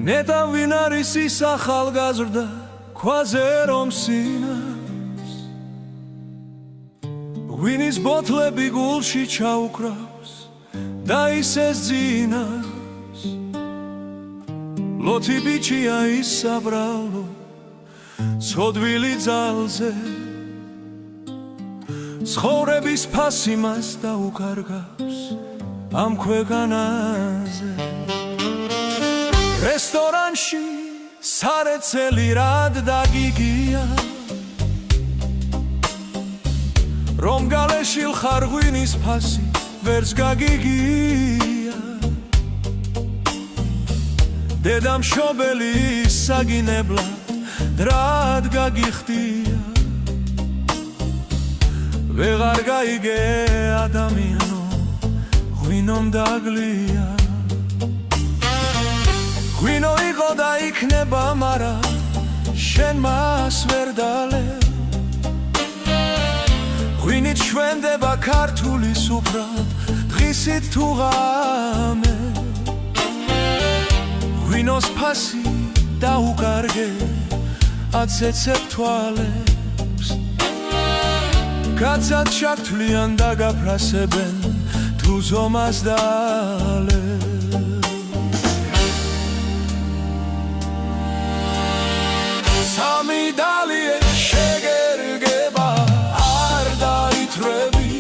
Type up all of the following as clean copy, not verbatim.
ნეტა ვინ არის ის ახალგაზრდა ქვაზე რომ სინას ვინის ბოთლები გულში ჩაუკრავს და ისეს ძინავს ლოთი ბიჭია ის საბრალო ცოდვილი ძალზე ცხოვრების ფასი მას დაუკარგავს ამ ქვეყანაზე რესტორანში სარეცელი რად დაგიგია რომ გალეშილ ხარ ღვინის ფასი ვერც გაგიგია დედამშობელი საგინებლად დრად გაგიხდია ვეღარ გაიგე ადამიანო ღვინომ დაგლია ღვინო იყო და იქნება მარა შენ მას ვერ დალევ ღვინით შვენდება ქართული სუფრად დღისით თუ ღამე ღვინოს ფასი დაუკარგე აცეცებ თვალებს კაცად ჩაგთვლიან და გაფრასებენ თუ ზომას დალევ სამი დალიე შეგერგება არ დაითრები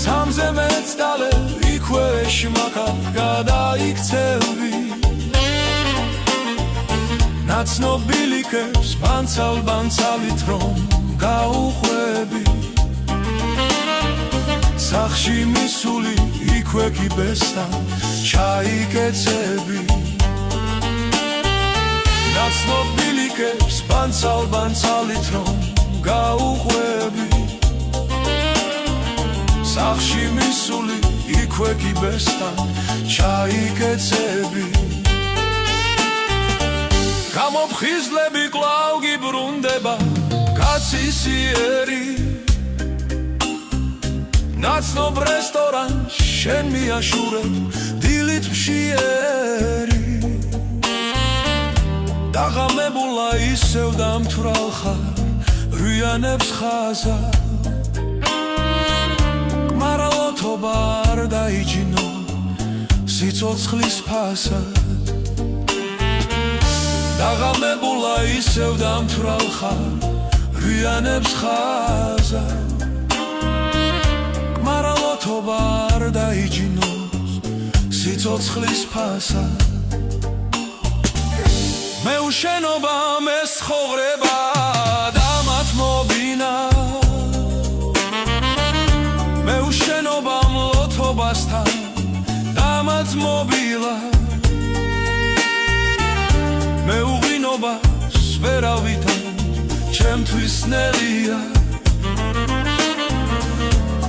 სამზე მეც დალე იქვე შმაკად გადაიქცევი ნაცნობილიკებს ბანცალით რომ გაუხვები სახში მისული იქვე კიბესთან ჩაიკეცები ნაცნობილიკებს ბანცალით რომ გაუხვები სახში მისული იქვე კიბესთან ჩაიკეცები გამოფხიზლები კვლავ გიბრუნდება კაცისიერი ნაცნობ რესტორანს შენ მიაშურებ დილით მშიერი დაღამებულა ისევ დამთვრალ ხარ რვიანებს ხაზა კმარალოთობა არ დაიჯინო სიცოცხლის ფასად დაღამებულა ისევ დამთვრალ ხარ რვიანებს ხაზა კმარალოთობა არ დაიჯინოს სიცოცხლის ფასად მეუშენობა მესხოვრება და მათ მობინა მეუშენობა მლოთობასთან და მათ მობილა მეუღინობას ვერავითარ ჩემთვის ნელია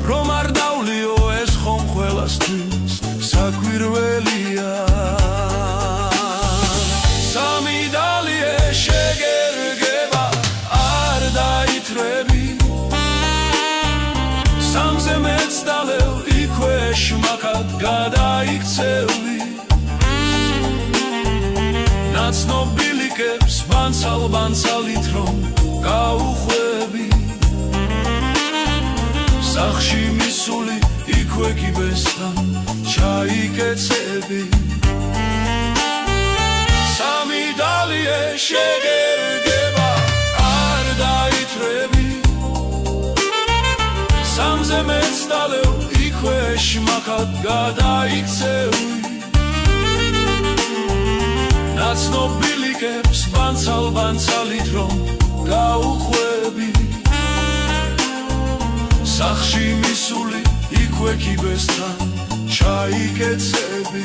რომ არ დავლიო ეს ხომ ყველასთვის საკვირველია სამი დალიე შეგერგება არ დაითრები სამზე მეც დალევ იქვე შმაკად გადაიქცევი ნაცნობილიკებს ბანცალით რომ გაუხვები სახში მისული იქვე კიბესთან ჩაიკეცები სამი დალიე შეგერგება არ დაითრები სამზე მეც დალევ იქვე შმაკად გადაიქცევი ნაცნობილიკებს ბანცალით რომ გაუხვები სახში მისული იქვე კიბესთან ჩაიკეცები